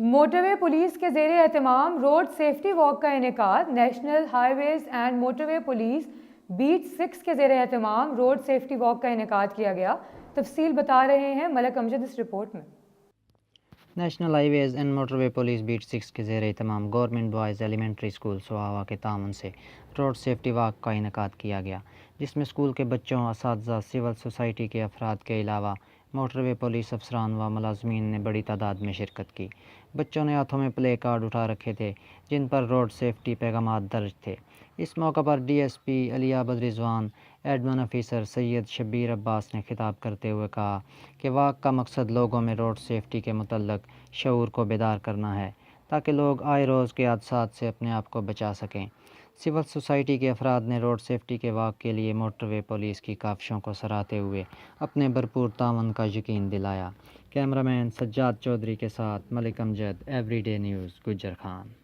Motorway police کے زیر اہتمام روڈ سیفٹی واک کا انعقاد۔ National highways and motorway police beat 6 کے زیر اہتمام روڈ سیفٹی واک کا انعقاد کیا گیا۔ تفصیل بتا رہے ہیں ملک امجد اس رپورٹ میں۔ National highways and motorway police beat 6 کے زیر اہتمام government boys elementary school Sawawa کے تعاون سے روڈ سیفٹی واک کا انعقاد کیا گیا، جس میں اسکول کے بچوں، اساتذہ، سول سوسائٹی کے افراد کے علاوہ موٹروے پولیس افسران و ملازمین نے بڑی تعداد میں شرکت کی۔ بچوں نے ہاتھوں میں پلے کارڈ اٹھا رکھے تھے جن پر روڈ سیفٹی پیغامات درج تھے۔ اس موقع پر ڈی ایس پی علی عبد رضوان، ایڈمن آفیسر سید شبیر عباس نے خطاب کرتے ہوئے کہا کہ واک کا مقصد لوگوں میں روڈ سیفٹی کے متعلق شعور کو بیدار کرنا ہے تاکہ لوگ آئے روز کے حادثات سے اپنے آپ کو بچا سکیں۔ سول سوسائٹی کے افراد نے روڈ سیفٹی کے واک کے لیے موٹروے پولیس کی کاوشوں کو سراہتے ہوئے اپنے بھرپور تعاون کا یقین دلایا۔ کیمرہ مین سجاد چودھری کے ساتھ ملک امجد، ایوری ڈے نیوز، گجر خان۔